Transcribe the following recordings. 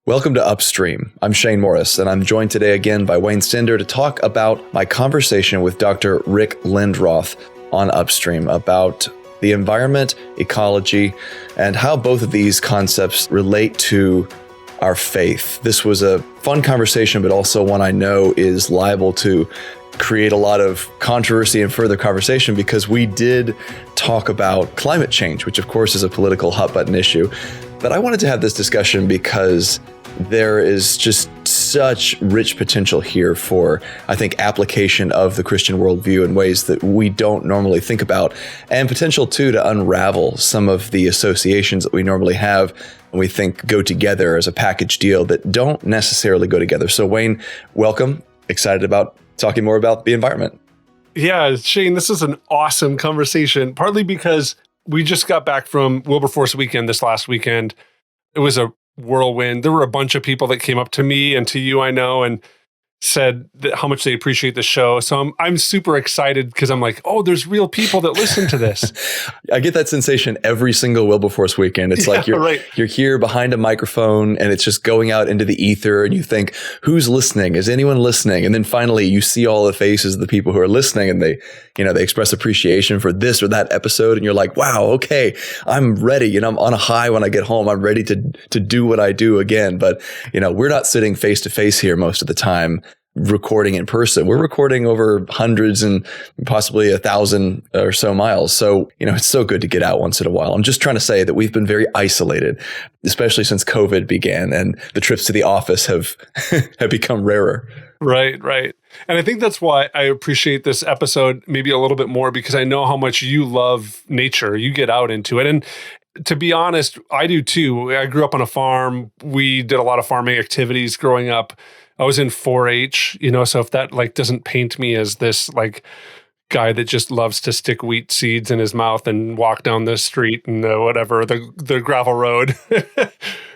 Welcome to Upstream. I'm Shane Morris, and I'm joined today again by Wayne Sender to talk about my conversation with Dr. Rick Lindroth on Upstream about the environment, ecology, and how both of these concepts relate to our faith. This was a fun conversation, but also one I know is liable to create a lot of controversy and further conversation because we did talk about climate change, which of course is a political hot button issue. But I wanted to have this discussion because there is just such rich potential here for, I think, application of the Christian worldview in ways that we don't normally think about, and potential too to unravel some of the associations that we normally have and we think go together as a package deal that don't necessarily go together. So Wayne, welcome. Excited about talking more about the environment. Yeah, Shane, this is an awesome conversation, partly because we just got back from Wilberforce weekend this last weekend. It was a whirlwind. There were a bunch of people that came up to me and to you, I know, and said that how much they appreciate the show. So I'm super excited because I'm like, oh, there's real people that listen to this. I get that sensation every single Wilberforce weekend. It's like you're here behind a microphone and it's just going out into the ether and you think, who's listening? Is anyone listening? And then finally you see all the faces of the people who are listening and they express appreciation for this or that episode. And you're like, wow, okay, I'm ready. I'm on a high when I get home. I'm ready to do what I do again. But, we're not sitting face to face here most of the time recording in person. We're recording over hundreds and possibly 1,000 or so miles. So, it's so good to get out once in a while. I'm just trying to say that we've been very isolated, especially since COVID began and the trips to the office have become rarer. Right. And I think that's why I appreciate this episode maybe a little bit more, because I know how much you love nature. You get out into it. And to be honest, I do too. I grew up on a farm. We did a lot of farming activities growing up. I was in 4-H, so if that doesn't paint me as this guy that just loves to stick wheat seeds in his mouth and walk down the street and the gravel road.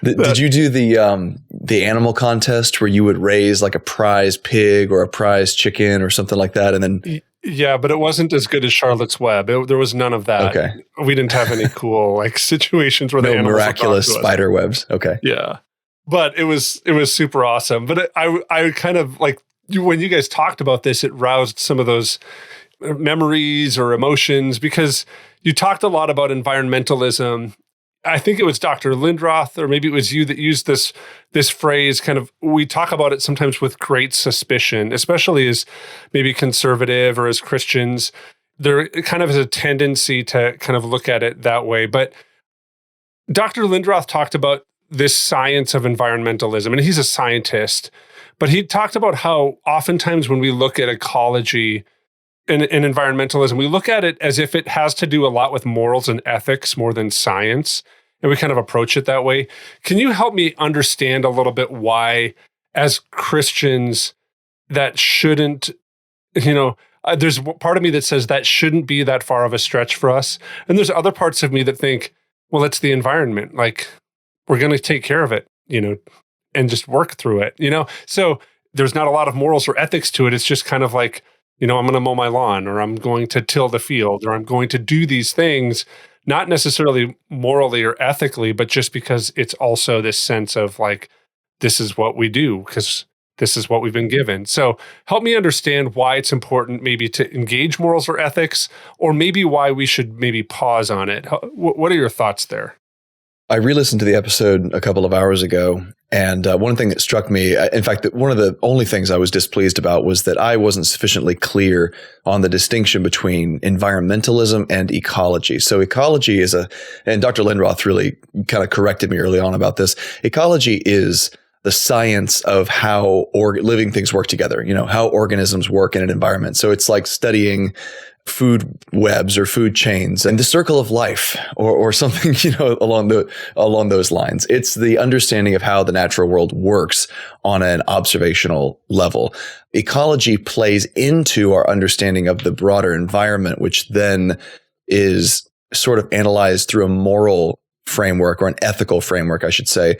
Did you do the animal contest where you would raise like a prize pig or a prize chicken or something like that? And then yeah, but it wasn't as good as Charlotte's Web. There was none of that. Okay. We didn't have any cool situations where the animals miraculous would talk to us. Spider webs. Okay. Yeah. But it was super awesome. But I kind of when you guys talked about this, it roused some of those memories or emotions, because you talked a lot about environmentalism. I think it was Dr. Lindroth, or maybe it was you that used this phrase. We talk about it sometimes with great suspicion, especially as maybe conservative or as Christians. There kind of is a tendency to kind of look at it that way. But Dr. Lindroth talked about this science of environmentalism, and he's a scientist, but he talked about how oftentimes when we look at ecology and environmentalism, we look at it as if it has to do a lot with morals and ethics more than science, and we kind of approach it that way. Can you help me understand a little bit why, as Christians, that shouldn't, there's part of me that says that shouldn't be that far of a stretch for us, and there's other parts of me that think, well, it's the environment, we're going to take care of it, and just work through it, So there's not a lot of morals or ethics to it. It's just kind of like, I'm going to mow my lawn, or I'm going to till the field, or I'm going to do these things, not necessarily morally or ethically, but just because it's also this sense of this is what we do because this is what we've been given. So help me understand why it's important maybe to engage morals or ethics, or maybe why we should maybe pause on it. What are your thoughts there? I re-listened to the episode a couple of hours ago, and one thing that struck me, in fact, one of the only things I was displeased about was that I wasn't sufficiently clear on the distinction between environmentalism and ecology. So ecology and Dr. Lindroth really kind of corrected me early on about this. Ecology is the science of how living things work together, how organisms work in an environment. So it's like studying food webs or food chains and the circle of life or something, along those lines. It's the understanding of how the natural world works on an observational level. Ecology plays into our understanding of the broader environment, which then is sort of analyzed through a moral framework, or an ethical framework, I should say,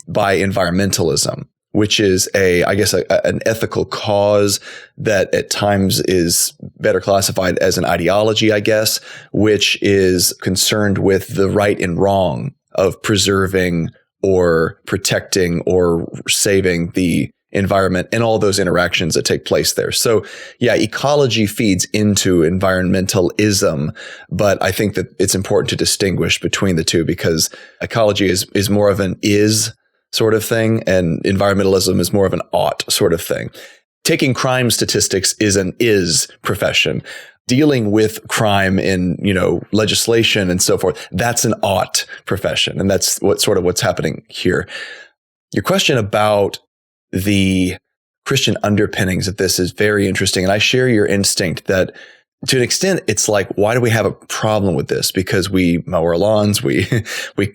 by environmentalism, which is an ethical cause that at times is better classified as an ideology, I guess, which is concerned with the right and wrong of preserving or protecting or saving the environment and all those interactions that take place there. So yeah, ecology feeds into environmentalism, but I think that it's important to distinguish between the two because ecology is more of an is sort of thing and environmentalism is more of an ought sort of thing. Taking crime statistics is an is profession. Dealing with crime in, legislation and so forth, that's an ought profession. And that's what's happening here. Your question about the Christian underpinnings of this is very interesting. And I share your instinct that to an extent, it's like, why do we have a problem with this? Because we mow our lawns, we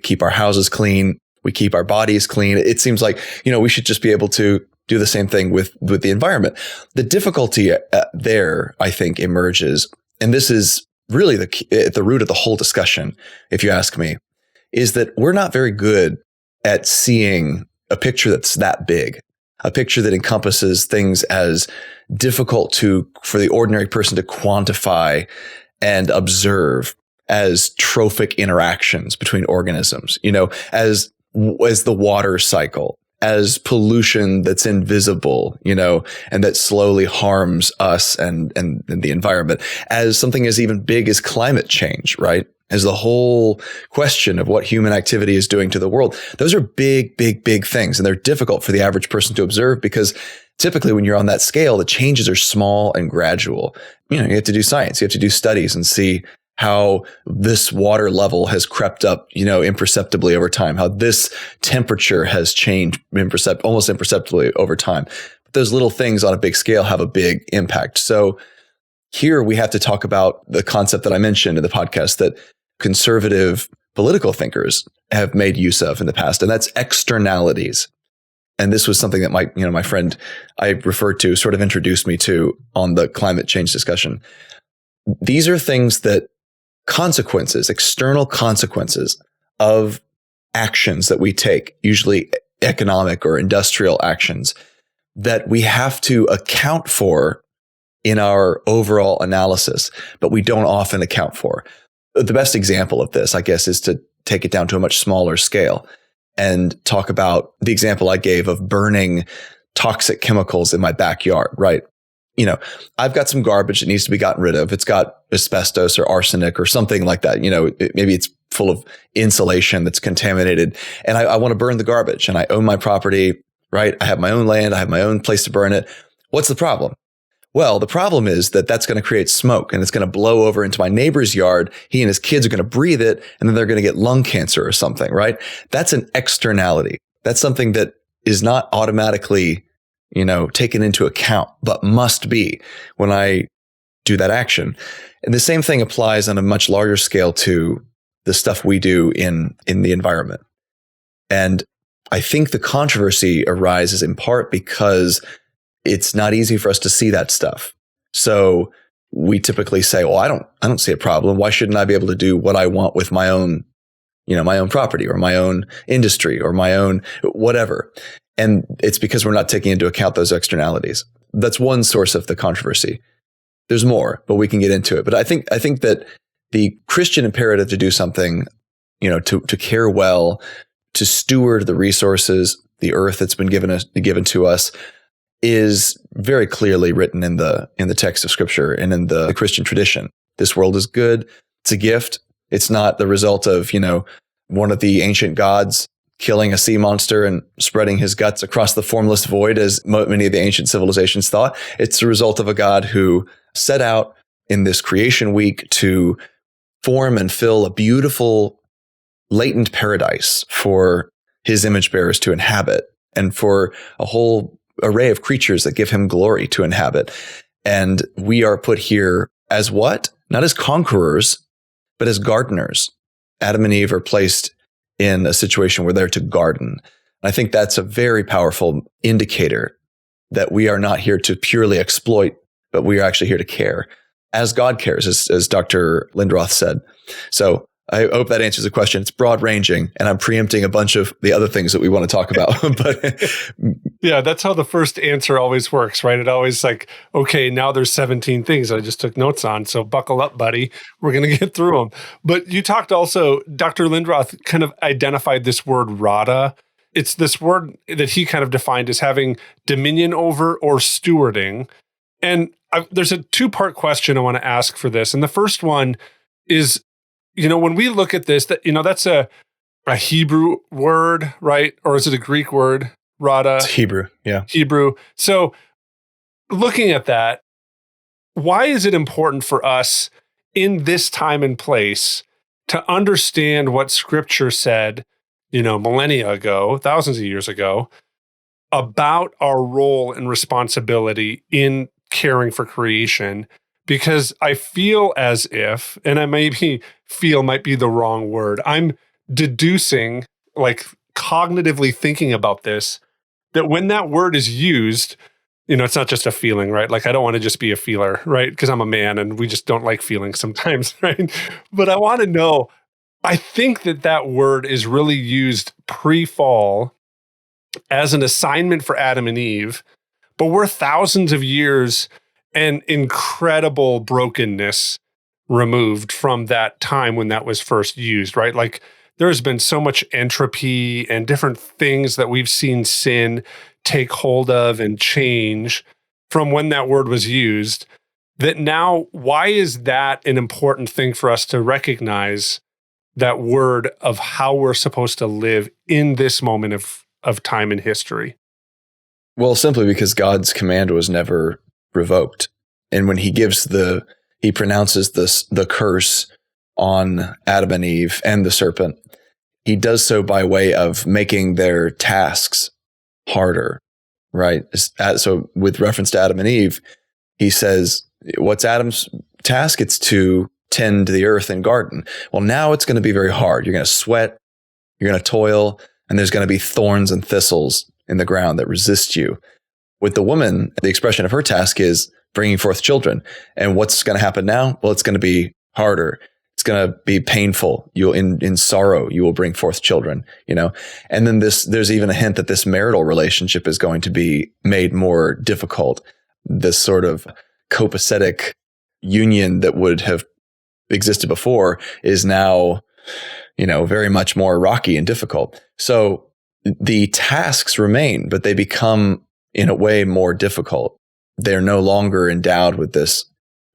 keep our houses clean, we keep our bodies clean. It seems like, we should just be able to do the same thing with the environment. The difficulty there, I think, emerges, and this is really at the root of the whole discussion, if you ask me, is that we're not very good at seeing a picture that's that big. A picture that encompasses things as difficult for the ordinary person to quantify and observe as trophic interactions between organisms, as the water cycle, as pollution that's invisible, and that slowly harms us and the environment, as something as even big as climate change, right? As the whole question of what human activity is doing to the world. Those are big, big, big things. And they're difficult for the average person to observe because typically when you're on that scale, the changes are small and gradual. You have to do science. You have to do studies and see how this water level has crept up, imperceptibly over time, how this temperature has changed almost imperceptibly over time. But those little things on a big scale have a big impact. So here we have to talk about the concept that I mentioned in the podcast that conservative political thinkers have made use of in the past, and that's externalities. And this was something that my friend I referred to sort of introduced me to on the climate change discussion. These are things that external consequences of actions that we take, usually economic or industrial actions, that we have to account for in our overall analysis, but we don't often account for. The best example of this, I guess, is to take it down to a much smaller scale and talk about the example I gave of burning toxic chemicals in my backyard, right? I've got some garbage that needs to be gotten rid of. It's got asbestos or arsenic or something like that. Maybe it's full of insulation that's contaminated and I want to burn the garbage and I own my property, right? I have my own land. I have my own place to burn it. What's the problem? Well, the problem is that that's going to create smoke and it's going to blow over into my neighbor's yard. He and his kids are going to breathe it and then they're going to get lung cancer or something, right? That's an externality. That's something that is not automatically, taken into account, but must be when I do that action. And the same thing applies on a much larger scale to the stuff we do in the environment. And I think the controversy arises in part because it's not easy for us to see that stuff. So we typically say, well, I don't see a problem. Why shouldn't I be able to do what I want with my own, my own property or my own industry or my own whatever? And it's because we're not taking into account those externalities. That's one source of the controversy. There's more, but we can get into it. But I think that the Christian imperative to do something, to care well, to steward the resources, the earth that's been given to us, is very clearly written in the text of Scripture and in the Christian tradition. This world is good. It's a gift. It's not the result of, one of the ancient gods killing a sea monster and spreading his guts across the formless void, as many of the ancient civilizations thought. It's the result of a God who set out in this creation week to form and fill a beautiful latent paradise for his image bearers to inhabit and for a whole array of creatures that give him glory to inhabit. And we are put here as what? Not as conquerors, but as gardeners. Adam and Eve are placed in a situation where they're to garden. I think that's a very powerful indicator that we are not here to purely exploit, but we are actually here to care, as God cares, as Dr. Lindroth said. So I hope that answers the question. It's broad ranging, and I'm preempting a bunch of the other things that we want to talk about. But yeah, that's how the first answer always works, right? It always like, okay, now there's 17 things I just took notes on. So buckle up, buddy. We're going to get through them. But you talked also, Dr. Lindroth kind of identified this word rada it's this word that he kind of defined as having dominion over or stewarding. And there's a two-part question I want to ask for this. And the first one is, when we look at this, that's a Hebrew word, right? Or is it a Greek word? Rada? It's Hebrew, yeah. Hebrew. So looking at that, why is it important for us in this time and place to understand what Scripture said, millennia ago, thousands of years ago, about our role and responsibility in caring for creation? Because I feel as if, and I maybe feel might be the wrong word, I'm deducing, like cognitively thinking about this, that when that word is used, it's not just a feeling, right? Like, I don't want to just be a feeler, right? Because I'm a man and we just don't like feelings sometimes, right? But I want to know, I think that word is really used pre-fall as an assignment for Adam and Eve, but we're thousands of years and incredible brokenness removed from that time when that was first used, right? Like, there's been so much entropy and different things that we've seen sin take hold of and change from when that word was used, that now, why is that an important thing for us to recognize, that word of how we're supposed to live in this moment of time in history? Well, simply because God's command was never revoked. And when he pronounces the curse on Adam and Eve and the serpent, he does so by way of making their tasks harder, right? So with reference to Adam and Eve, he says, what's Adam's task? It's to tend the earth and garden. Well, now it's going to be very hard. You're going to sweat, you're going to toil, and there's going to be thorns and thistles in the ground that resist you. With the woman, the expression of her task is bringing forth children. And what's going to happen now? Well, it's going to be harder. It's going to be painful. You'll in sorrow, you will bring forth children, And then there's even a hint that this marital relationship is going to be made more difficult. This sort of copacetic union that would have existed before is now, very much more rocky and difficult. So the tasks remain, but they become in a way more difficult. They're no longer endowed with this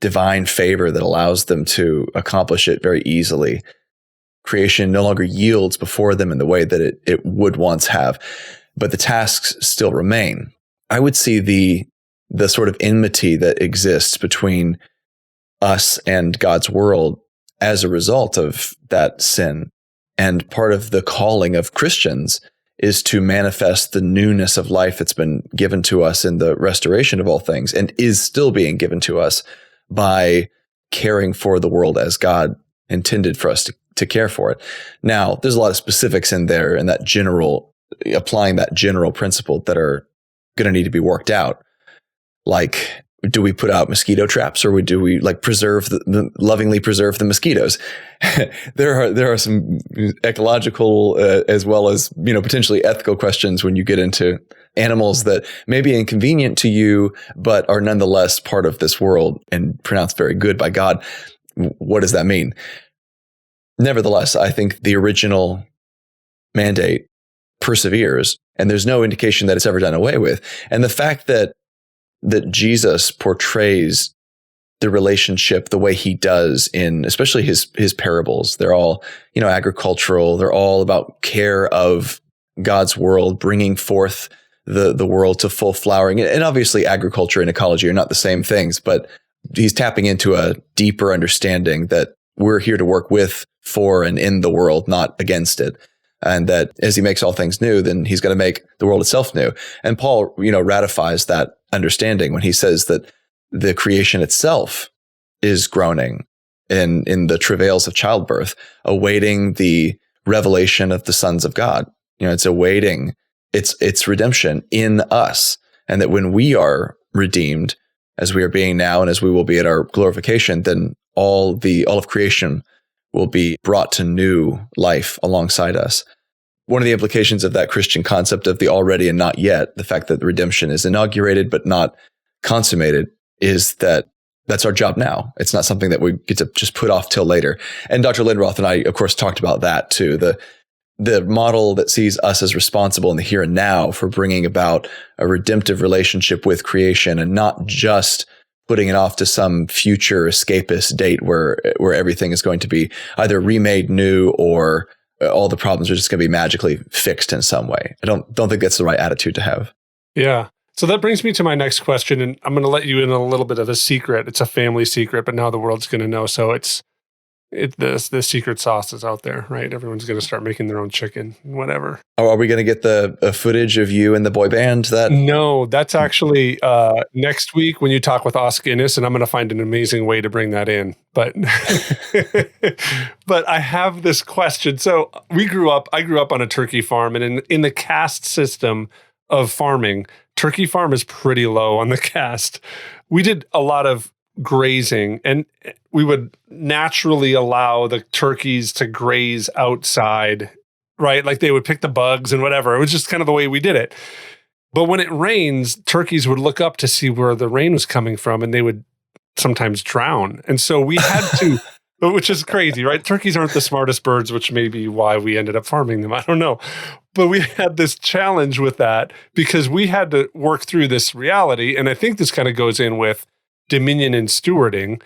divine favor that allows them to accomplish it very easily. Creation no longer yields before them in the way that it would once have, but the tasks still remain. I would see the sort of enmity that exists between us and God's world as a result of that sin. And part of the calling of Christians is to manifest the newness of life that's been given to us in the restoration of all things and is still being given to us by caring for the world as God intended for us to care for it. Now, there's a lot of specifics in there and applying that general principle that are going to need to be worked out. Like, do we put out mosquito traps, or do we lovingly preserve the mosquitoes? There are some ecological as well as potentially ethical questions when you get into animals that may be inconvenient to you, but are nonetheless part of this world and pronounced very good by God. What does that mean? Nevertheless, I think the original mandate perseveres, and there's no indication that it's ever done away with. And the fact that Jesus portrays the relationship the way he does in especially his parables, they're all, agricultural. They're all about care of God's world, bringing forth the world to full flowering. And obviously agriculture and ecology are not the same things, but he's tapping into a deeper understanding that we're here to work with, for, and in the world, not against it. And that as he makes all things new, then he's going to make the world itself new. And Paul, ratifies that understanding when he says that the creation itself is groaning in the travails of childbirth, awaiting the revelation of the sons of God. It's awaiting its redemption in us. And that when we are redeemed, as we are being now, and as we will be at our glorification, then all of creation will be brought to new life alongside us. One of the implications of that Christian concept of the already and not yet, the fact that the redemption is inaugurated but not consummated, is that that's our job now. It's not something that we get to just put off till later. And Dr. Lindroth and I, of course, talked about that too. the model that sees us as responsible in the here and now for bringing about a redemptive relationship with creation and not just putting it off to some future escapist date where everything is going to be either remade new or all the problems are just going to be magically fixed in some way. I don't think that's the right attitude to have. Yeah. So that brings me to my next question, and I'm going to let you in on a little bit of a secret. It's a family secret, but now the world's going to know. So the secret sauce is out there, right? Everyone's going to start making their own chicken, whatever. Oh, are we going to get the footage of you and the boy band? No, that's actually next week when you talk with Os Guinness, and I'm going to find an amazing way to bring that in. But but I have this question. So I grew up on a turkey farm, and in the caste system of farming, turkey farm is pretty low on the caste. We did a lot of grazing, and we would naturally allow the turkeys to graze outside, right? Like they would pick the bugs and whatever. It was just kind of the way we did it. But when it rains, turkeys would look up to see where the rain was coming from, and they would sometimes drown. And so we had to, which is crazy, right? Turkeys aren't the smartest birds, which may be why we ended up farming them. I don't know. But we had this challenge with that because we had to work through this reality. And I think this kind of goes in with dominion and stewarding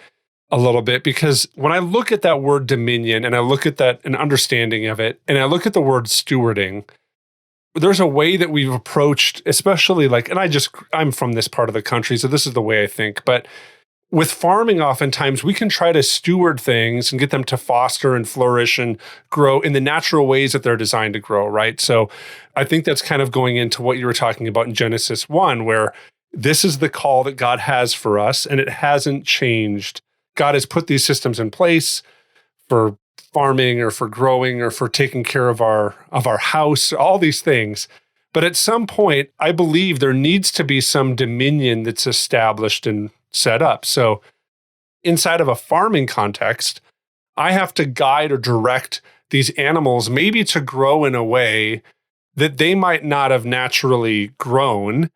a little bit, because when I look at that word dominion and I look at that and understanding of it, and I look at the word stewarding, there's a way that we've approached, especially like, and I'm from this part of the country, so this is the way I think, but with farming, oftentimes we can try to steward things and get them to foster and flourish and grow in the natural ways that they're designed to grow, right? So I think that's kind of going into what you were talking about in Genesis 1, where this is the call that God has for us, and it hasn't changed. God has put these systems in place for farming or for growing or for taking care of our house, all these things. But at some point, I believe there needs to be some dominion that's established and set up. So inside of a farming context, I have to guide or direct these animals maybe to grow in a way that they might not have naturally grown,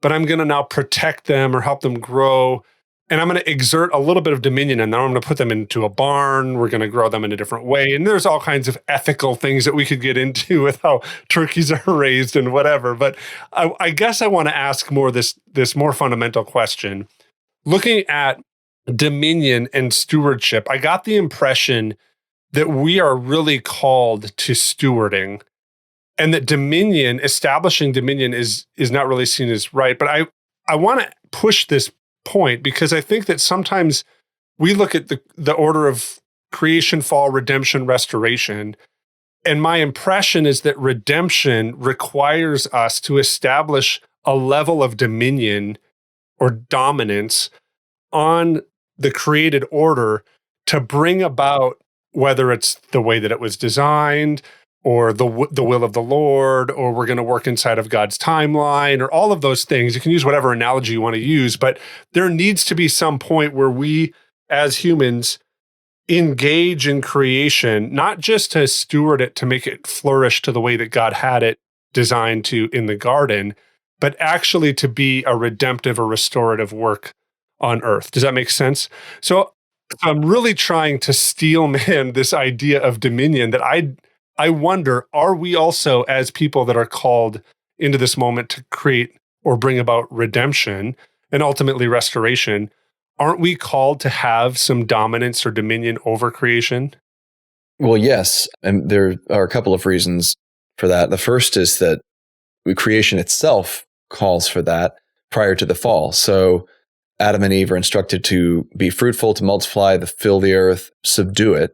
but I'm going to now protect them or help them grow. And I'm going to exert a little bit of dominion, and then I'm going to put them into a barn. We're going to grow them in a different way. And there's all kinds of ethical things that we could get into with how turkeys are raised and whatever. But I guess I want to ask more this more fundamental question. Looking at dominion and stewardship, I got the impression that we are really called to stewarding, and that dominion, establishing dominion is not really seen as right. But I want to push this point, because I think that sometimes we look at the order of creation, fall, redemption, restoration, and my impression is that redemption requires us to establish a level of dominion or dominance on the created order to bring about, whether it's the way that it was designed, or the will of the Lord, or we're going to work inside of God's timeline, or all of those things. You can use whatever analogy you want to use, but there needs to be some point where we, as humans, engage in creation, not just to steward it, to make it flourish to the way that God had it designed to in the garden, but actually to be a redemptive or restorative work on earth. Does that make sense? So I'm really trying to steelman this idea of dominion that I wonder, are we also, as people that are called into this moment to create or bring about redemption and ultimately restoration, aren't we called to have some dominance or dominion over creation? Well, yes. And there are a couple of reasons for that. The first is that creation itself calls for that prior to the fall. So Adam and Eve are instructed to be fruitful, to multiply, to fill the earth, subdue it.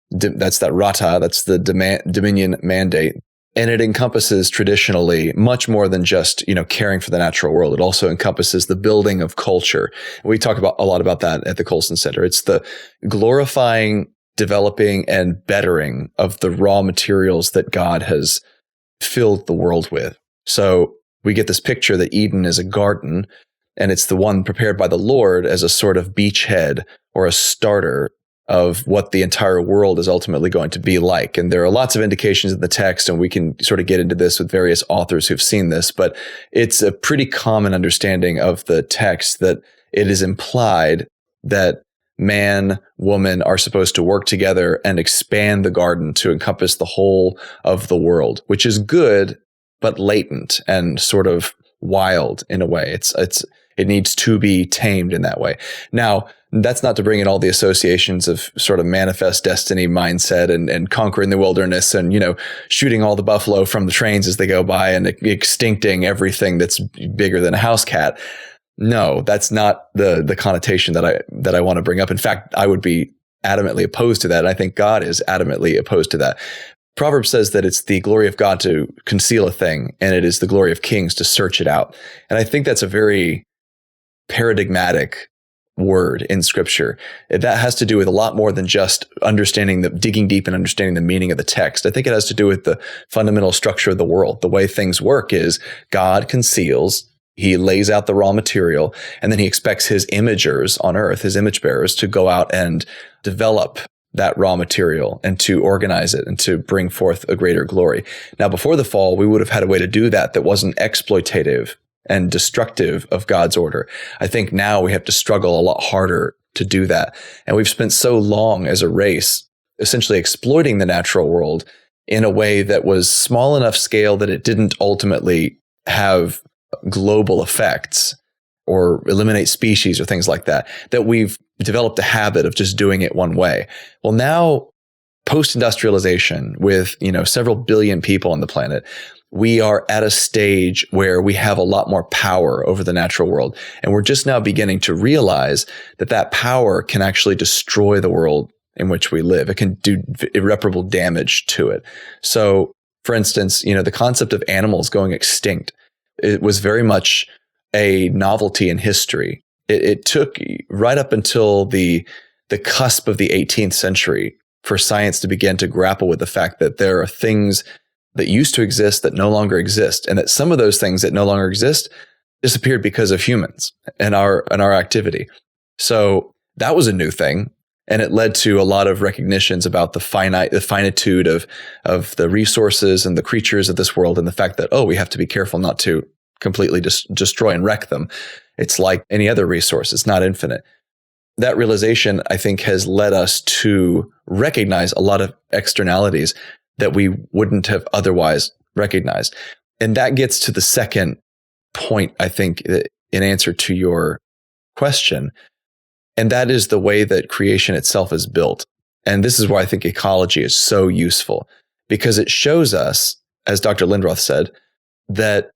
That's that rata, that's the dominion mandate. And it encompasses traditionally much more than just, caring for the natural world. It also encompasses the building of culture. And we talk a lot about that at the Colson Center. It's the glorifying, developing, and bettering of the raw materials that God has filled the world with. So we get this picture that Eden is a garden, and it's the one prepared by the Lord as a sort of beachhead or a starter of what the entire world is ultimately going to be like. And there are lots of indications in the text, and we can sort of get into this with various authors who've seen this, but it's a pretty common understanding of the text that it is implied that man, woman are supposed to work together and expand the garden to encompass the whole of the world, which is good, but latent and sort of wild in a way. It needs to be tamed in that way. Now, that's not to bring in all the associations of sort of manifest destiny mindset and conquering the wilderness and, shooting all the buffalo from the trains as they go by and extincting everything that's bigger than a house cat. No, that's not the connotation that I want to bring up. In fact, I would be adamantly opposed to that. And I think God is adamantly opposed to that. Proverbs says that it's the glory of God to conceal a thing, and it is the glory of kings to search it out. And I think that's a very paradigmatic word in scripture. That has to do with a lot more than just digging deep and understanding the meaning of the text. I think it has to do with the fundamental structure of the world. The way things work is God conceals, he lays out the raw material, and then he expects his imagers on earth, his image bearers, to go out and develop that raw material and to organize it and to bring forth a greater glory. Now, before the fall, we would have had a way to do that wasn't exploitative and destructive of God's order. I think now we have to struggle a lot harder to do that. And we've spent so long as a race essentially exploiting the natural world in a way that was small enough scale that it didn't ultimately have global effects or eliminate species or things like that we've developed a habit of just doing it one way. Well, now post-industrialization with, several billion people on the planet, we are at a stage where we have a lot more power over the natural world. And we're just now beginning to realize that power can actually destroy the world in which we live. It can do irreparable damage to it. So, for instance, the concept of animals going extinct, it was very much a novelty in history. It took right up until the cusp of the 18th century for science to begin to grapple with the fact that there are things that used to exist that no longer exist, and that some of those things that no longer exist disappeared because of humans and our activity. So that was a new thing, and it led to a lot of recognitions about the finitude of the resources and the creatures of this world, and the fact that we have to be careful not to completely destroy and wreck them. It's like any other resource; it's not infinite. That realization, I think, has led us to recognize a lot of externalities that we wouldn't have otherwise recognized. And that gets to the second point, I think, in answer to your question. And that is the way that creation itself is built. And this is why I think ecology is so useful, because it shows us, as Dr. Lindroth said, that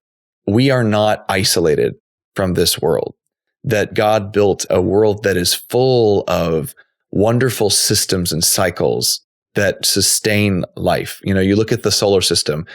we are not isolated from this world, that God built a world that is full of wonderful systems and cycles that sustain life. You look at the solar system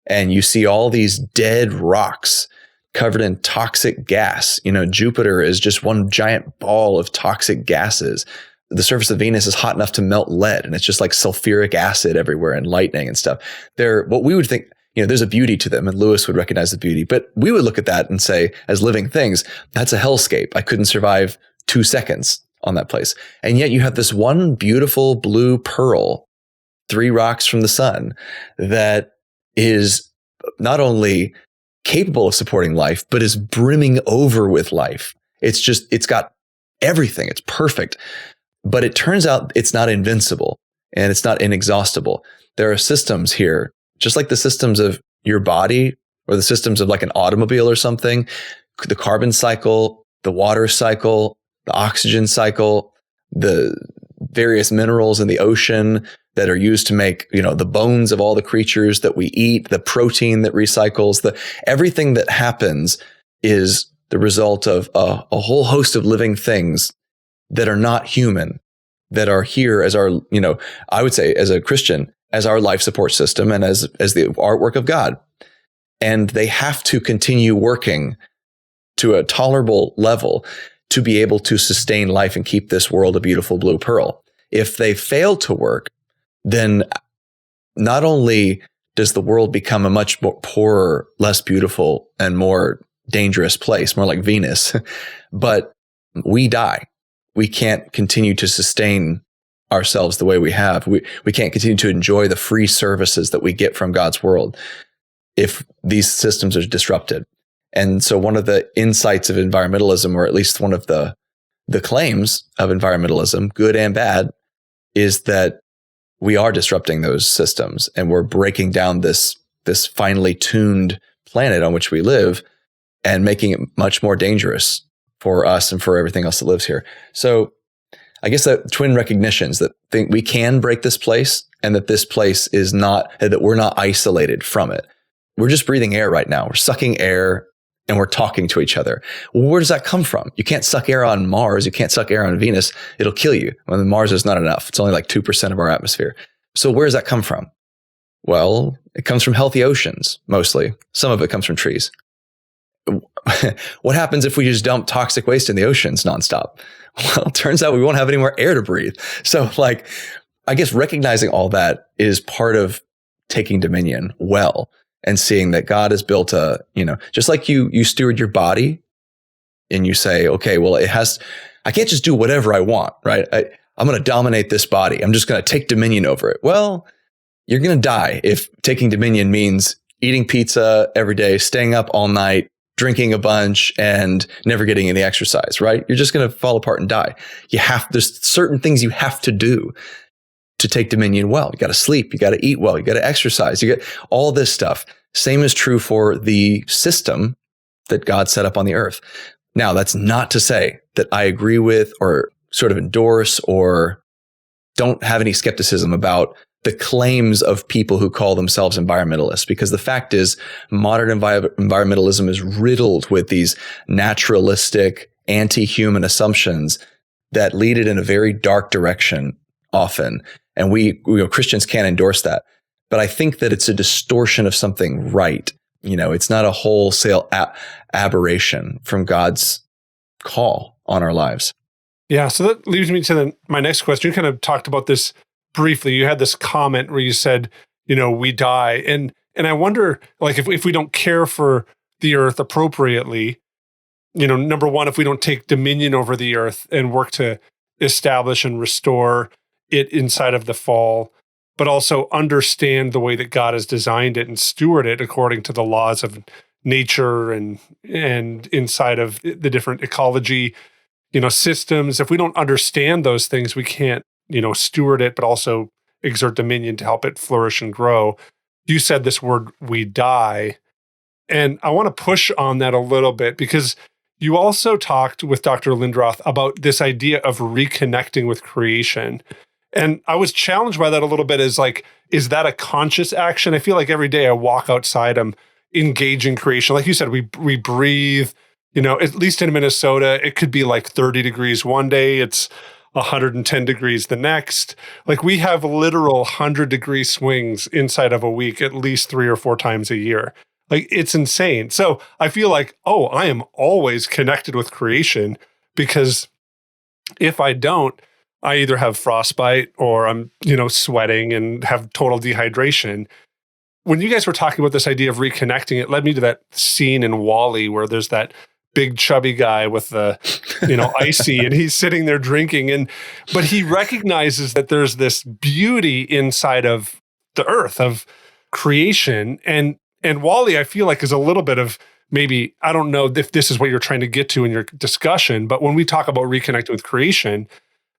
and you see all these dead rocks covered in toxic gas. Jupiter is just one giant ball of toxic gases. The surface of Venus is hot enough to melt lead, and it's just like sulfuric acid everywhere and lightning and stuff. They're what we would think, there's a beauty to them, and Lewis would recognize the beauty, but we would look at that and say, as living things, that's a hellscape. I couldn't survive 2 seconds on that place. And yet you have this one beautiful blue pearl 3 rocks from the sun that is not only capable of supporting life, but is brimming over with life. It's got everything. It's perfect. But it turns out it's not invincible and it's not inexhaustible. There are systems here, just like the systems of your body or the systems of like an automobile or something, the carbon cycle, the water cycle, the oxygen cycle, the various minerals in the ocean that are used to make, the bones of all the creatures that we eat, the protein that recycles, everything that happens is the result of a whole host of living things that are not human, that are here as our, I would say as a Christian, as our life support system and as the artwork of God. And they have to continue working to a tolerable level to be able to sustain life and keep this world a beautiful blue pearl. If they fail to work, then not only does the world become a much more poorer, less beautiful, and more dangerous place, more like Venus, but we die. We can't continue to sustain ourselves the way we have. We can't continue to enjoy the free services that we get from God's world if these systems are disrupted. And so one of the insights of environmentalism, or at least one of the the claims of environmentalism, good and bad, is that we are disrupting those systems and we're breaking down this finely tuned planet on which we live and making it much more dangerous for us and for everything else that lives here. So I guess that twin recognitions that think we can break this place and that this place is not, that we're not isolated from it. We're just breathing air right now. We're sucking air and we're talking to each other. Well, where does that come from? You can't suck air on Mars. You can't suck air on Venus. It'll kill you. Well, Mars is not enough. It's only like 2% of our atmosphere. So where does that come from? Well, it comes from healthy oceans, mostly. Some of it comes from trees. What happens if we just dump toxic waste in the oceans nonstop? Well, it turns out we won't have any more air to breathe. So like, I guess recognizing all that is part of taking dominion well and seeing that God has built just like you steward your body and you say, okay, well, I can't just do whatever I want, right? I'm going to dominate this body. I'm just going to take dominion over it. Well, you're going to die if taking dominion means eating pizza every day, staying up all night, drinking a bunch and never getting any exercise, right? You're just going to fall apart and die. There's certain things you have to do to take dominion well. You got to sleep, you got to eat well, you got to exercise, you get all this stuff. Same is true for the system that God set up on the earth. Now, that's not to say that I agree with or sort of endorse or don't have any skepticism about the claims of people who call themselves environmentalists, because the fact is modern environmentalism is riddled with these naturalistic, anti-human assumptions that lead it in a very dark direction often. And Christians can't endorse that. But I think that it's a distortion of something right. It's not a wholesale aberration from God's call on our lives. Yeah. So that leads me to my next question. You kind of talked about this briefly. You had this comment where you said, we die. And I wonder, like, if we don't care for the earth appropriately, number one, if we don't take dominion over the earth and work to establish and restore it inside of the fall, but also understand the way that God has designed it and steward it according to the laws of nature and inside of the different ecology, systems. If we don't understand those things, we can't steward it, but also exert dominion to help it flourish and grow. You said this word, we die. And I want to push on that a little bit because you also talked with Dr. Lindroth about this idea of reconnecting with creation. And I was challenged by that a little bit is that a conscious action? I feel like every day I walk outside, I'm engaging creation. Like you said, we breathe, at least in Minnesota, it could be like 30 degrees one day. It's 110 degrees the next. Like we have literal 100-degree swings inside of a week, at least 3 or 4 times a year. Like it's insane. So I feel like, I am always connected with creation, because if I don't, I either have frostbite or I'm, sweating and have total dehydration. When you guys were talking about this idea of reconnecting, it led me to that scene in WALL-E where there's that big chubby guy with the, icy, and he's sitting there drinking. But he recognizes that there's this beauty inside of the earth, of creation. And WALL-E, I feel like, is a little bit of maybe, I don't know if this is what you're trying to get to in your discussion, but when we talk about reconnecting with creation,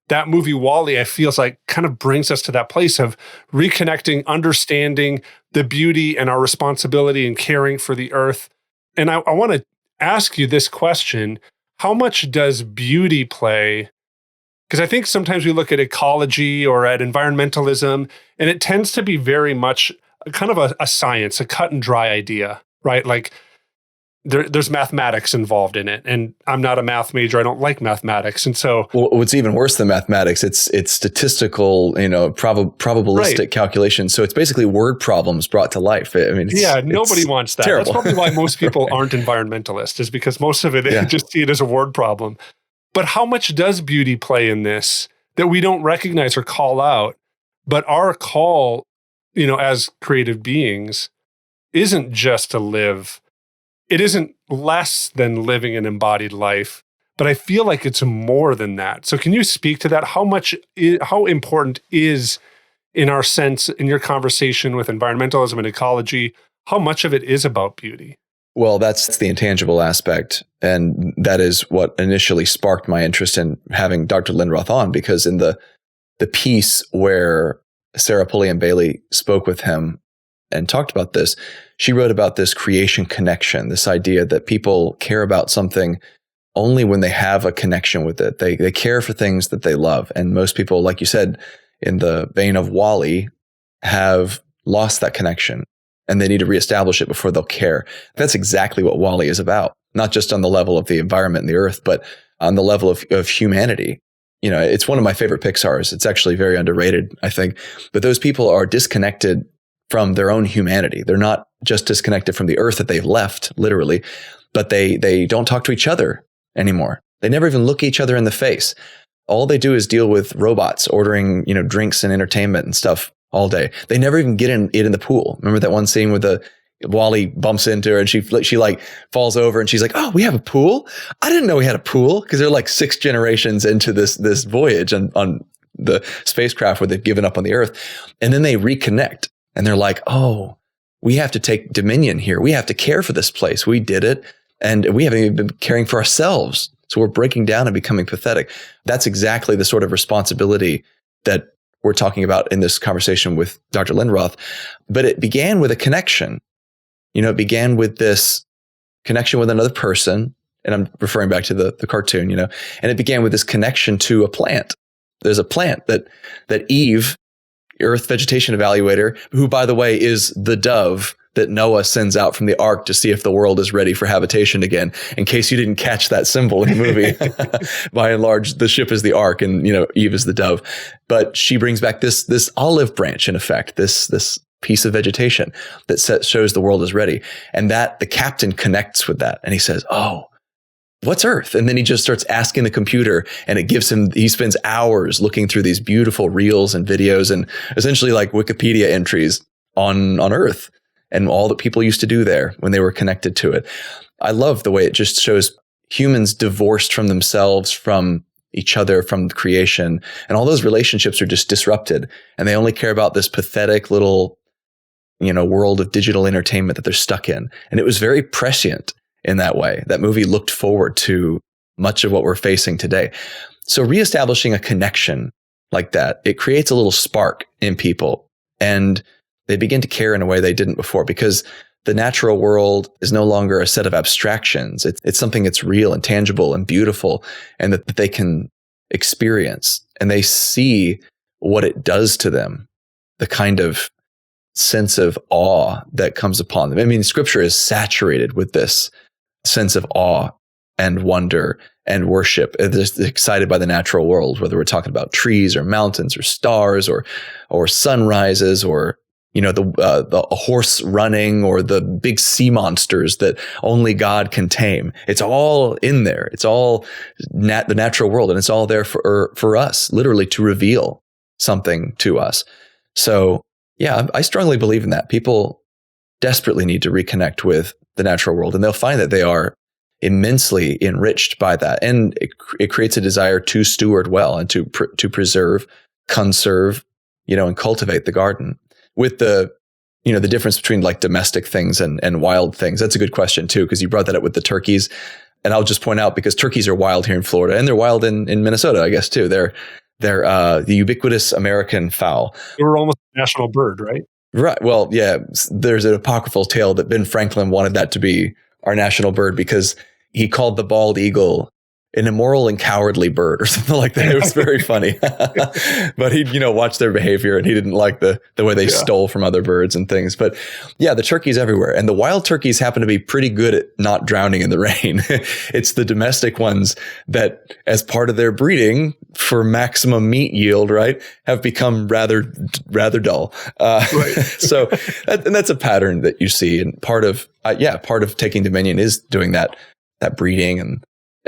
that movie WALL-E, I feel like kind of brings us to that place of reconnecting, understanding the beauty and our responsibility in caring for the earth. And I want to ask you this question: how much does beauty play? Because I think sometimes we look at ecology or at environmentalism, and it tends to be very much kind of a science, a cut and dry idea, right? Like there's mathematics involved in it, and I'm not a math major. I don't like mathematics, and so what's even worse than mathematics? It's statistical, probabilistic right. calculation. So it's basically word problems brought to life. I mean, nobody wants that. Terrible. That's probably why most people aren't environmentalists, is because most of it they just see it as a word problem. But how much does beauty play in this that we don't recognize or call out? But our call, as creative beings, isn't just to live. It isn't less than living an embodied life, but I feel like it's more than that. So can you speak to that? How important is, in our sense, in your conversation with environmentalism and ecology, how much of it is about beauty? Well, that's the intangible aspect. And that is what initially sparked my interest in having Dr. Lindroth on, because in the piece where Sarah Pulliam-Bailey spoke with him and talked about this, she wrote about this creation connection, this idea that people care about something only when they have a connection with it. They care for things that they love. And most people, like you said, in the vein of WALL-E, have lost that connection, and they need to reestablish it before they'll care. That's exactly what WALL-E is about, not just on the level of the environment and the earth, but on the level of humanity. You know, it's one of my favorite Pixars. It's actually very underrated, I think. But those people are disconnected from their own humanity. They're not just disconnected from the earth that they've left, literally, but they don't talk to each other anymore. They never even look each other in the face. All they do is deal with robots ordering, drinks and entertainment and stuff all day. They never even get in the pool. Remember that one scene with WALL-E bumps into her and she like falls over and she's like, "Oh, we have a pool? I didn't know we had a pool." Because they're like 6 generations into this voyage on the spacecraft where they've given up on the earth. And then they reconnect and they're like, "Oh, we have to take dominion here. We have to care for this place. We did it. And we haven't even been caring for ourselves. So we're breaking down and becoming pathetic." That's exactly the sort of responsibility that we're talking about in this conversation with Dr. Lindroth. But it began with a connection. It began with this connection with another person. And I'm referring back to the cartoon, and it began with this connection to a plant. There's a plant that Eve, Earth Vegetation Evaluator, who, by the way, is the dove that Noah sends out from the ark to see if the world is ready for habitation again, in case you didn't catch that symbol in the movie. By and large, the ship is the ark and, Eve is the dove. But she brings back this olive branch, in effect, this piece of vegetation that shows the world is ready. And that the captain connects with that. And he says, "Oh, what's Earth?" And then he just starts asking the computer, and he spends hours looking through these beautiful reels and videos and essentially like Wikipedia entries on Earth and all that people used to do there when they were connected to it. I love the way it just shows humans divorced from themselves, from each other, from creation, and all those relationships are just disrupted, and they only care about this pathetic little, world of digital entertainment that they're stuck in. And it was very prescient in that way. That movie looked forward to much of what we're facing today. So reestablishing a connection like that, it creates a little spark in people, and they begin to care in a way they didn't before, because the natural world is no longer a set of abstractions. It's something that's real and tangible and beautiful, and that they can experience, and they see what it does to them, the kind of sense of awe that comes upon them. I mean, Scripture is saturated with this sense of awe and wonder and worship. They're just excited by the natural world, whether we're talking about trees or mountains or stars or sunrises or the horse running or the big sea monsters that only God can tame. It's all in there. It's all the natural world, and it's all there for us, literally, to reveal something to us. So, yeah, I strongly believe in that. People desperately need to reconnect with the natural world, and they'll find that they are immensely enriched by that. And it creates a desire to steward well and to preserve, conserve, and cultivate the garden. With the difference between like domestic things and wild things. That's a good question too, because you brought that up with the turkeys. And I'll just point out, because turkeys are wild here in Florida, and they're wild in Minnesota, I guess too. They're the ubiquitous American fowl. They were almost a national bird, right? Right. Well, yeah, there's an apocryphal tale that Ben Franklin wanted that to be our national bird because he called the bald eagle an immoral and cowardly bird or something like that. It was very funny. But he'd, watch their behavior, and he didn't like the way they stole from other birds and things. But yeah, the turkeys everywhere. And the wild turkeys happen to be pretty good at not drowning in the rain. It's the domestic ones that, as part of their breeding for maximum meat yield, right, have become rather dull. Right. So that's a pattern that you see. And part of taking dominion is doing that breeding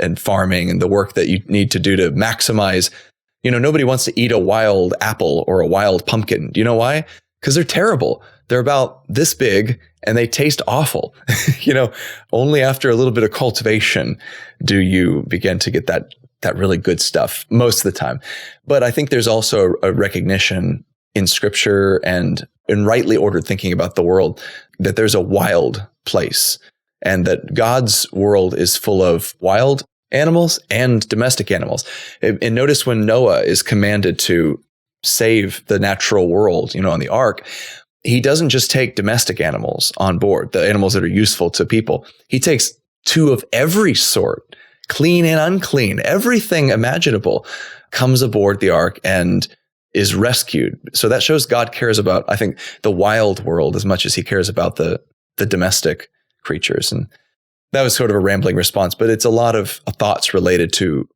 and farming and the work that you need to do to maximize. Nobody wants to eat a wild apple or a wild pumpkin. Do you know why? Because they're terrible. They're about this big and they taste awful. Only after a little bit of cultivation do you begin to get that really good stuff most of the time. But I think there's also a recognition in Scripture and in rightly ordered thinking about the world that there's a wild place. and that God's world is full of wild animals and domestic animals. And notice when Noah is commanded to save the natural world, on the ark, he doesn't just take domestic animals on board, the animals that are useful to people. He takes two of every sort, clean and unclean, everything imaginable comes aboard the ark and is rescued. So that shows God cares about, I think, the wild world as much as he cares about the domestic creatures. And that was sort of a rambling response, but it's a lot of thoughts related to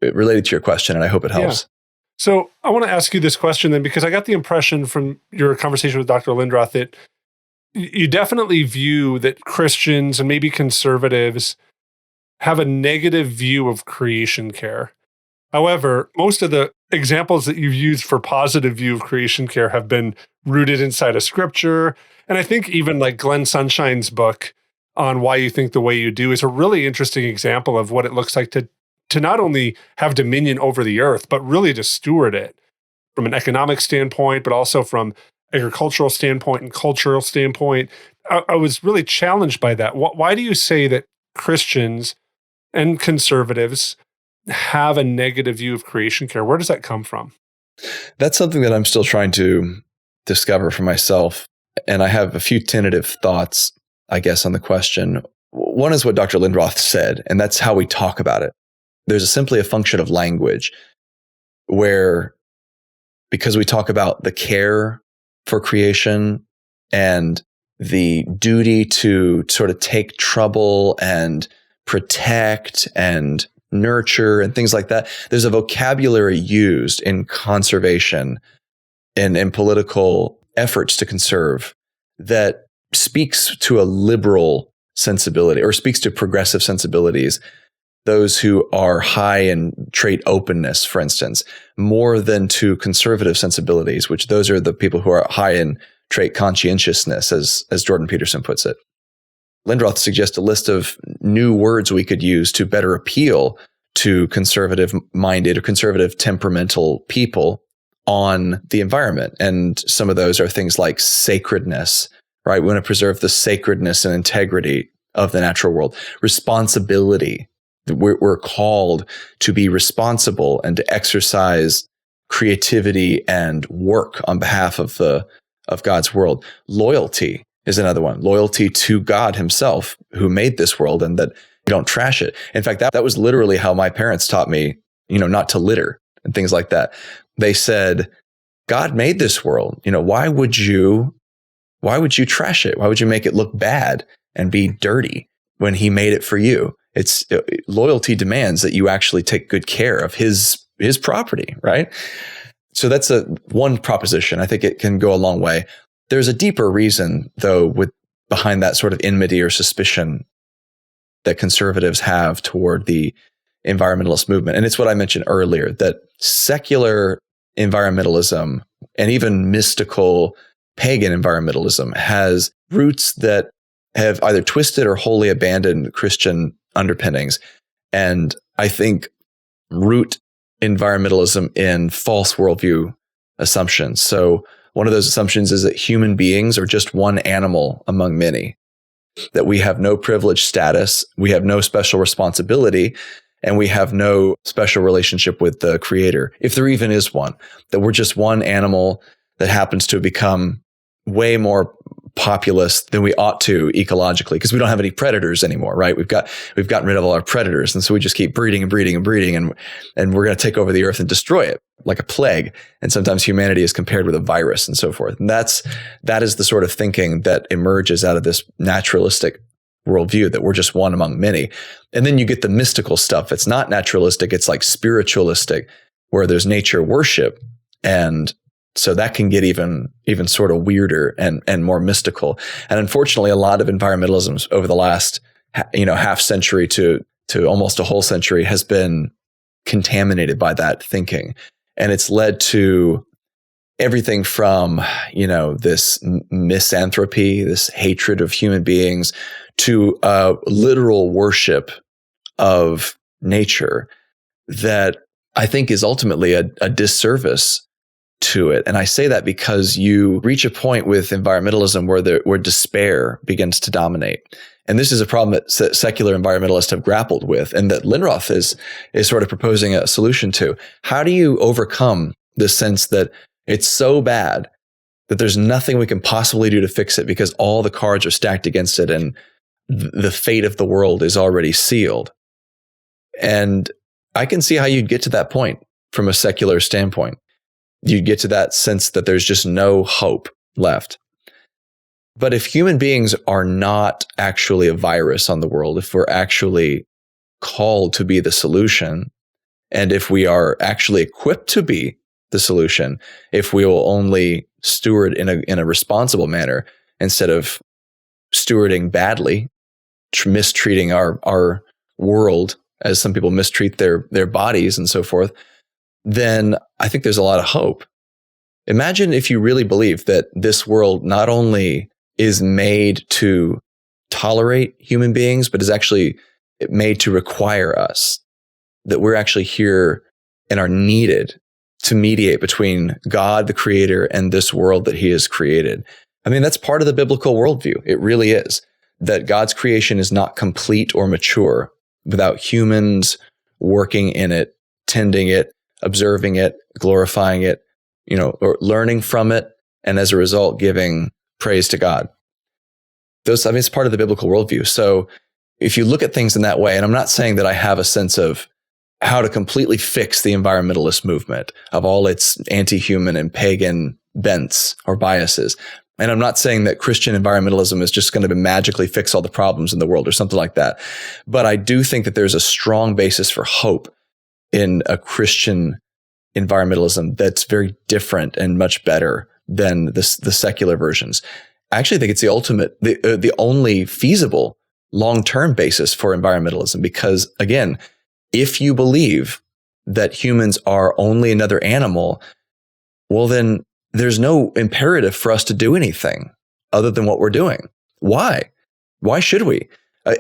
your question, and I hope it helps. Yeah. So I want to ask you this question then, because I got the impression from your conversation with Dr. Lindroth that you definitely view that Christians and maybe conservatives have a negative view of creation care. However, most of the examples that you've used for positive view of creation care have been rooted inside of scripture. And I think even like Glenn Sunshine's book on Why You Think the Way You Do is a really interesting example of what it looks like to not only have dominion over the earth, but really to steward it from an economic standpoint, but also from agricultural standpoint and cultural standpoint. I was really challenged by that. Why do you say that Christians and conservatives have a negative view of creation care? Where does that come from? That's something that I'm still trying to discover for myself. And I have a few tentative thoughts, I guess, on the question. One is what Dr. Lindroth said, and that's how we talk about it. There's simply a function of language where, because we talk about the care for creation and the duty to sort of take trouble and protect and nurture and things like that, there's a vocabulary used in conservation and in political efforts to conserve that speaks to a liberal sensibility or speaks to progressive sensibilities, those who are high in trait openness, for instance, more than to conservative sensibilities, which those are the people who are high in trait conscientiousness, as Jordan Peterson puts it. Lindroth suggests a list of new words we could use to better appeal to conservative-minded or conservative temperamental people on the environment. And some of those are things like sacredness, right? We want to preserve the sacredness and integrity of the natural world. Responsibility. We're called to be responsible and to exercise creativity and work on behalf of God's world. Loyalty is another one. Loyalty to God himself, who made this world, and that you don't trash it. In fact, that was literally how my parents taught me, not to litter and things like that. They said, God made this world. Why would you trash it? Why would you make it look bad and be dirty when he made it for you? It's loyalty demands that you actually take good care of his property, right? So that's one proposition. I think it can go a long way. There's a deeper reason, though, behind that sort of enmity or suspicion that conservatives have toward the environmentalist movement. And it's what I mentioned earlier, that secular environmentalism and even mystical pagan environmentalism has roots that have either twisted or wholly abandoned Christian underpinnings. And I think root environmentalism in false worldview assumptions. So one of those assumptions is that human beings are just one animal among many, that we have no privileged status, we have no special responsibility, and we have no special relationship with the Creator, if there even is one, that we're just one animal that happens to become way more populous than we ought to ecologically, because we don't have any predators anymore, right? We've gotten rid of all our predators, and so we just keep breeding and breeding and breeding, and we're going to take over the earth and destroy it like a plague. And sometimes humanity is compared with a virus and so forth. And that is the sort of thinking that emerges out of this naturalistic worldview, that we're just one among many. And then you get the mystical stuff. It's not naturalistic; it's like spiritualistic, where there's nature worship, and so that can get even sort of weirder and more mystical. And unfortunately, a lot of environmentalism over the last half century to almost a whole century has been contaminated by that thinking, and it's led to everything from this misanthropy, this hatred of human beings, to literal worship of nature that I think is ultimately a disservice to it. And I say that because you reach a point with environmentalism where despair begins to dominate. And this is a problem that secular environmentalists have grappled with, and that Lindroth is sort of proposing a solution to. How do you overcome the sense that it's so bad that there's nothing we can possibly do to fix it because all the cards are stacked against it and the fate of the world is already sealed? And I can see how you'd get to that point from a secular standpoint. You'd get to that sense that there's just no hope left. But if human beings are not actually a virus on the world, if we're actually called to be the solution, and if we are actually equipped to be the solution, if we will only steward in a responsible manner instead of stewarding badly, mistreating our world as some people mistreat their bodies and so forth, then I think there's a lot of hope. Imagine if you really believe that this world not only is made to tolerate human beings, but is actually made to require us, that we're actually here and are needed to mediate between God, the creator, and this world that he has created. I mean, that's part of the biblical worldview. It really is. That God's creation is not complete or mature without humans working in it, tending it, observing it, glorifying it, or learning from it, and as a result, giving praise to God. It's part of the biblical worldview. So if you look at things in that way, and I'm not saying that I have a sense of how to completely fix the environmentalist movement of all its anti-human and pagan bents or biases. And I'm not saying that Christian environmentalism is just going to magically fix all the problems in the world or something like that. But I do think that there's a strong basis for hope in a Christian environmentalism that's very different and much better than the secular versions. I actually think it's the only feasible long-term basis for environmentalism, because again, if you believe that humans are only another animal, well, then there's no imperative for us to do anything other than what we're doing. Why? Why should we?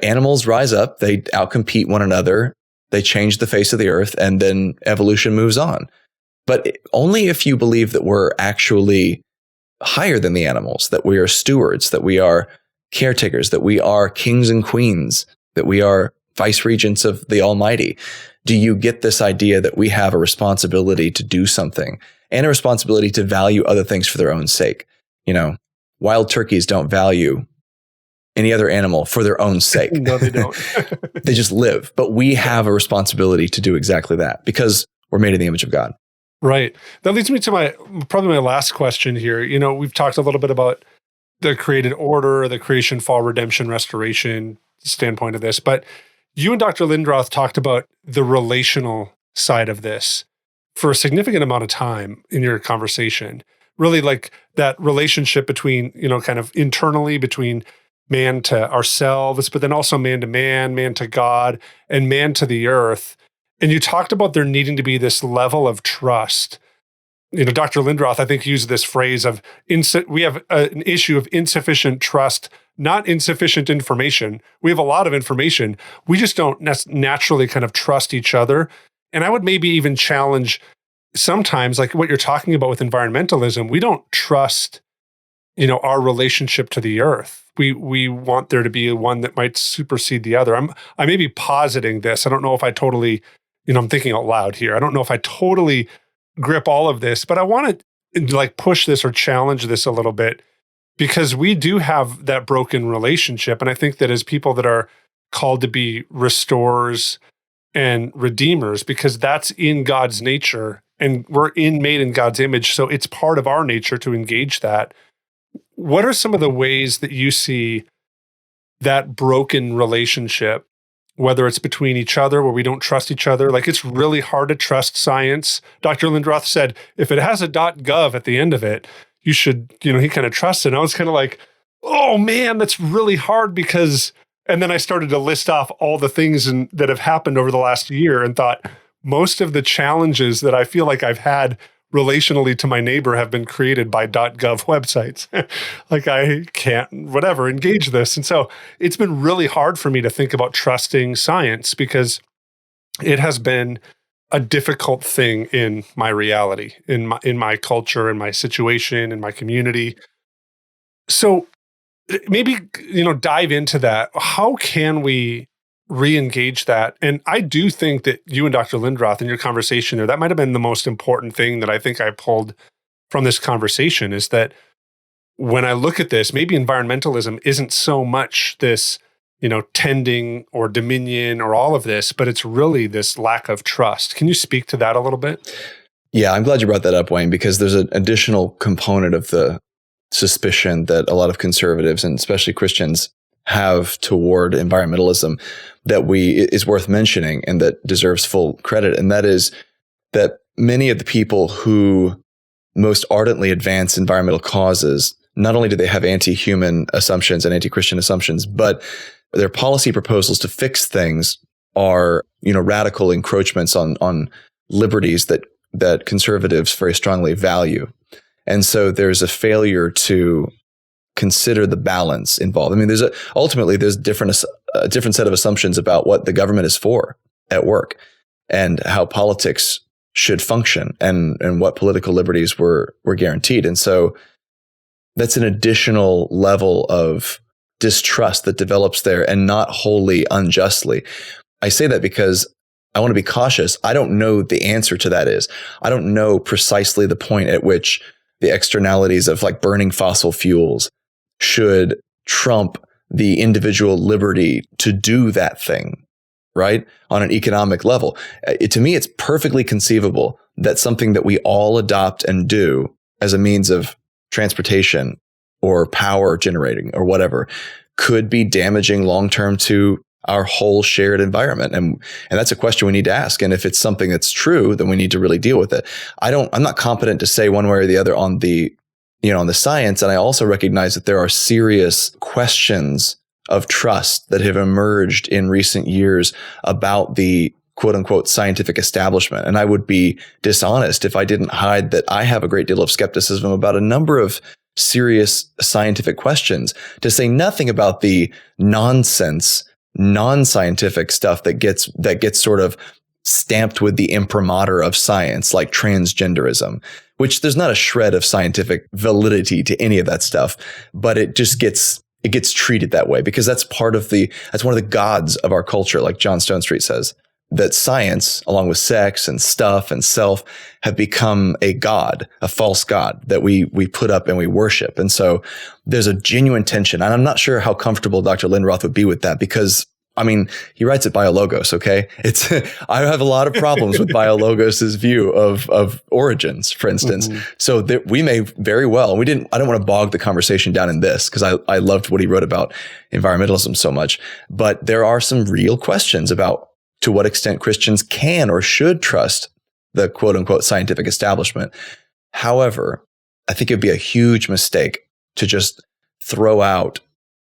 Animals rise up, they outcompete one another, they change the face of the earth, and then evolution moves on. But only if you believe that we're actually higher than the animals, that we are stewards, that we are caretakers, that we are kings and queens, that we are vice regents of the Almighty, do you get this idea that we have a responsibility to do something and a responsibility to value other things for their own sake? Wild turkeys don't value any other animal for their own sake. No, they don't. They just live. But we have a responsibility to do exactly that because we're made in the image of God. Right. That leads me to probably my last question here. We've talked a little bit about the created order, the creation, fall, redemption, restoration standpoint of this, but you and Dr. Lindroth talked about the relational side of this for a significant amount of time in your conversation. Really like that relationship between, kind of internally between man to ourselves, but then also man to God, and man to the earth. And you talked about there needing to be this level of trust. Dr. Lindroth, I think, used this phrase of we have an issue of insufficient trust, not insufficient information. We have a lot of information. We just don't naturally kind of trust each other. And I would maybe even challenge sometimes, like what you're talking about with environmentalism, we don't trust, our relationship to the earth. We want there to be one that might supersede the other. I may be positing this. I don't know if I totally, I'm thinking out loud here. I don't know if I totally grip all of this, but I want to push this or challenge this a little bit, because we do have that broken relationship. And I think that as people that are called to be restorers and redeemers, because that's in God's nature and we're made in God's image. So it's part of our nature to engage that. What are some of the ways that you see that broken relationship, whether it's between each other where we don't trust each other? Like, it's really hard to trust science. Dr. Lindroth said, if it has a .gov at the end of it, you should, he kind of trusts it. And I was kind of like, oh man, that's really hard because, and then I started to list off all the things that have happened over the last year and thought most of the challenges that I feel like I've had relationally to my neighbor have been created by .gov websites. Like, I can't, engage this. And so it's been really hard for me to think about trusting science because it has been a difficult thing in my reality, in my culture, in my situation, in my community. So maybe, dive into that. How can we re-engage that? And I do think that you and Dr. Lindroth in your conversation there, that might have been the most important thing that I think I pulled from this conversation, is that when I look at this, maybe environmentalism isn't so much this, tending or dominion or all of this, but it's really this lack of trust. Can you speak to that a little bit? Yeah, I'm glad you brought that up, Wayne, because there's an additional component of the suspicion that a lot of conservatives and especially Christians have toward environmentalism that is worth mentioning and that deserves full credit. And that is that many of the people who most ardently advance environmental causes, not only do they have anti-human assumptions and anti-Christian assumptions, but their policy proposals to fix things are, radical encroachments on liberties that conservatives very strongly value. And so there's a failure to consider the balance involved. I mean, ultimately there's a different set of assumptions about what the government is for at work and how politics should function and what political liberties were guaranteed. And so that's an additional level of distrust that develops there, and not wholly unjustly. I say that because I want to be cautious. I don't know the answer to that is. I don't know precisely the point at which the externalities of like burning fossil fuels should trump the individual liberty to do that thing, right? On an economic level. To me, it's perfectly conceivable that something that we all adopt and do as a means of transportation or power generating or whatever could be damaging long-term to our whole shared environment. And that's a question we need to ask. And if it's something that's true, then we need to really deal with it. I'm not competent to say one way or the other on the science. And I also recognize that there are serious questions of trust that have emerged in recent years about the quote unquote scientific establishment. And I would be dishonest if I didn't hide that I have a great deal of skepticism about a number of serious scientific questions, to say nothing about the nonsense, non-scientific stuff that gets sort of stamped with the imprimatur of science, like transgenderism, which there's not a shred of scientific validity to any of that stuff, but it just gets treated that way because that's one of the gods of our culture, like John Stonestreet says, that science, along with sex and stuff and self, have become a god, a false god that we put up and we worship. And so there's a genuine tension. And I'm not sure how comfortable Dr. Lindroth would be with that because, I mean, he writes at BioLogos, okay? I have a lot of problems with BioLogos' view of origins, for instance. Mm-hmm. So we may very well, I don't want to bog the conversation down in this because I loved what he wrote about environmentalism so much, but there are some real questions about to what extent Christians can or should trust the quote unquote scientific establishment. However, I think it'd be a huge mistake to just throw out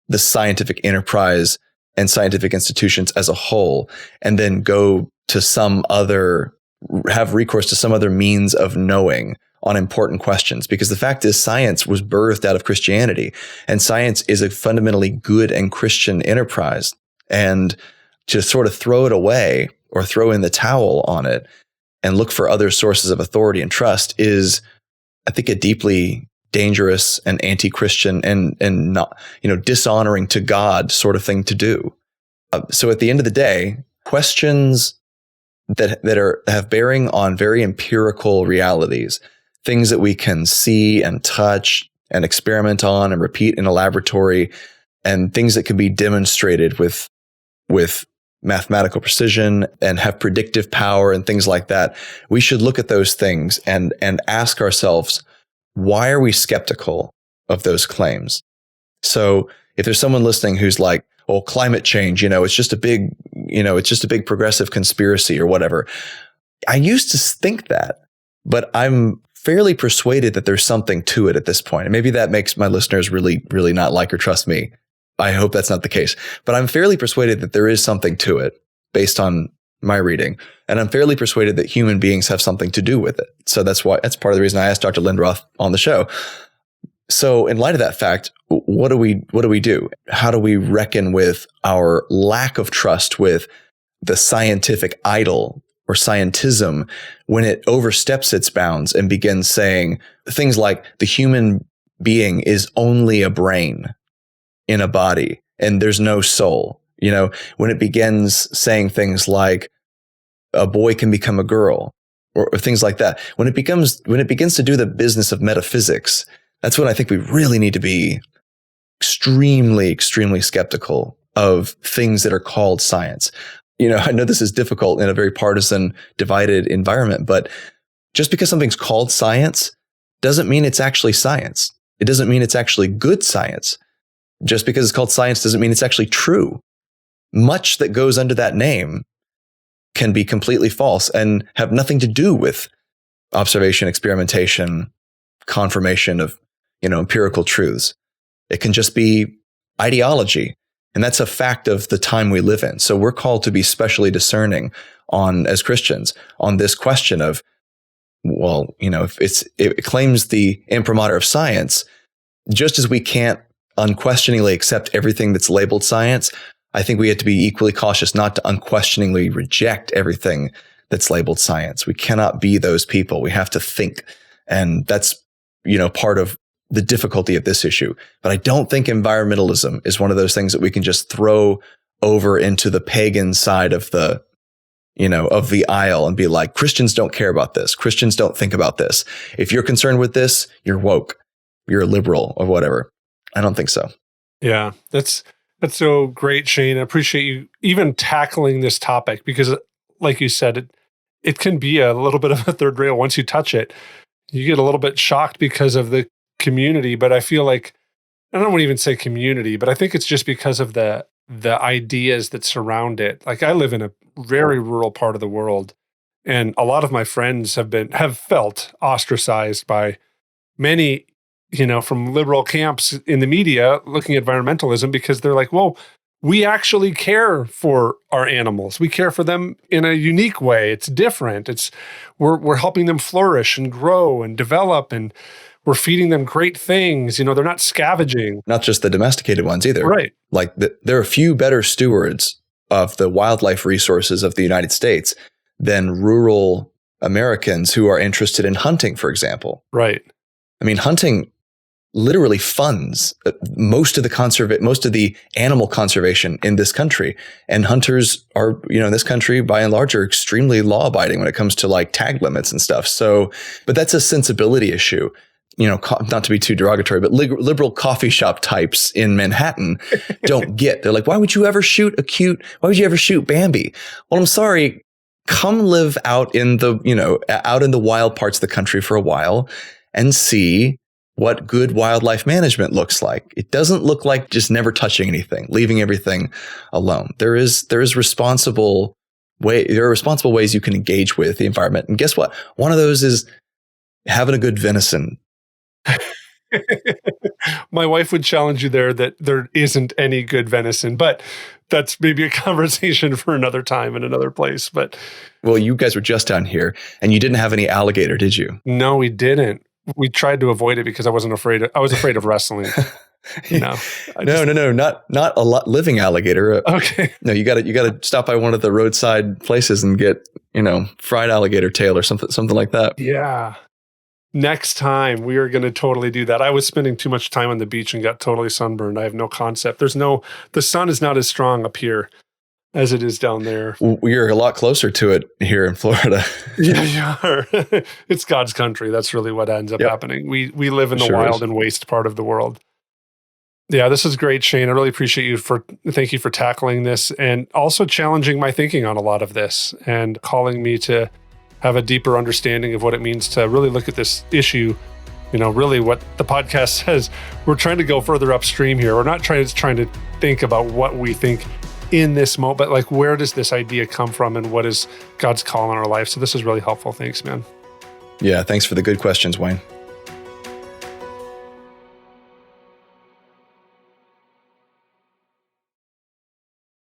the scientific enterprise and scientific institutions as a whole and then have recourse to some other means of knowing on important questions. Because the fact is, science was birthed out of Christianity, and science is a fundamentally good and Christian enterprise. And to sort of throw it away or throw in the towel on it and look for other sources of authority and trust is, I think, a deeply dangerous and anti-Christian and not, dishonoring to God sort of thing to do. So at the end of the day, questions that have bearing on very empirical realities, things that we can see and touch and experiment on and repeat in a laboratory, and things that can be demonstrated with mathematical precision and have predictive power and things like that. We should look at those things and ask ourselves, why are we skeptical of those claims? So if there's someone listening who's like, well, climate change, it's just a big progressive conspiracy or whatever. I used to think that, but I'm fairly persuaded that there's something to it at this point. And maybe that makes my listeners really, really not like or trust me. I hope that's not the case, but I'm fairly persuaded that there is something to it based on my reading. And I'm fairly persuaded that human beings have something to do with it. So that's part of the reason I asked Dr. Lindroth on the show. So in light of that fact, what do we do? How do we reckon with our lack of trust with the scientific idol or scientism when it oversteps its bounds and begins saying things like the human being is only a brain? in a body and there's no soul. When it begins saying things like a boy can become a girl or things like that, when it begins to do the business of metaphysics, that's when I think we really need to be extremely, extremely skeptical of things that are called science. I know this is difficult in a very partisan, divided environment, but just because something's called science doesn't mean it's actually science. It doesn't mean it's actually good science. Just because it's called science doesn't mean it's actually true. Much that goes under that name can be completely false and have nothing to do with observation, experimentation, confirmation of, empirical truths. It can just be ideology. And that's a fact of the time we live in. So we're called to be specially discerning as Christians, on this question of, if it claims the imprimatur of science, just as we can't unquestioningly accept everything that's labeled science, I think we have to be equally cautious not to unquestioningly reject everything that's labeled science. We cannot be those people. We have to think. And that's, part of the difficulty of this issue. But I don't think environmentalism is one of those things that we can just throw over into the pagan side of the aisle and be like, Christians don't care about this. Christians don't think about this. If you're concerned with this, you're woke, you're a liberal or whatever. I don't think so. Yeah, that's so great, Shane. I appreciate you even tackling this topic because, like you said, it can be a little bit of a third rail. Once you touch it, you get a little bit shocked because of the community. But I feel like, I don't want to even say community, but I think it's just because of the ideas that surround it. Like I live in a very rural part of the world, and a lot of my friends have felt ostracized by many, from liberal camps in the media looking at environmentalism because they're like, well, we actually care for our animals. We care for them in a unique way. It's different. We're helping them flourish and grow and develop, and we're feeding them great things. They're not scavenging. Not just the domesticated ones either. Right. Like there are few better stewards of the wildlife resources of the United States than rural Americans who are interested in hunting, for example. Right. I mean, hunting literally funds most of the animal conservation in this country. And hunters are, in this country, by and large, are extremely law abiding when it comes to like tag limits and stuff. So, but that's a sensibility issue. Not to be too derogatory, but liberal coffee shop types in Manhattan don't get. They're like, why would you ever shoot Bambi? Well, I'm sorry. Come live out in the wild parts of the country for a while and see what good wildlife management looks like. It doesn't look like just never touching anything, leaving everything alone. There are responsible ways you can engage with the environment. And guess what? One of those is having a good venison. My wife would challenge you there that there isn't any good venison, but that's maybe a conversation for another time in another place. But well, you guys were just down here and you didn't have any alligator, did you? No, we didn't. We tried to avoid it because I was afraid of wrestling. No, not a lot living alligator. Okay. No, you got to stop by one of the roadside places and get, fried alligator tail or something like that. Yeah. Next time we are going to totally do that. I was spending too much time on the beach and got totally sunburned. I have no concept. The sun is not as strong up here as it is down there. We're a lot closer to it here in Florida. Yeah, you are. It's God's country. That's really what ends up happening. We live in the wild and waste part of the world. Yeah, this is great, Shane. I really appreciate thank you for tackling this and also challenging my thinking on a lot of this and calling me to have a deeper understanding of what it means to really look at this issue. Really what the podcast says, we're trying to go further upstream here. We're not trying to think about what we think in this moment, but like, where does this idea come from and what is God's call in our life? So this is really helpful. Thanks, man. Yeah. Thanks for the good questions, Wayne.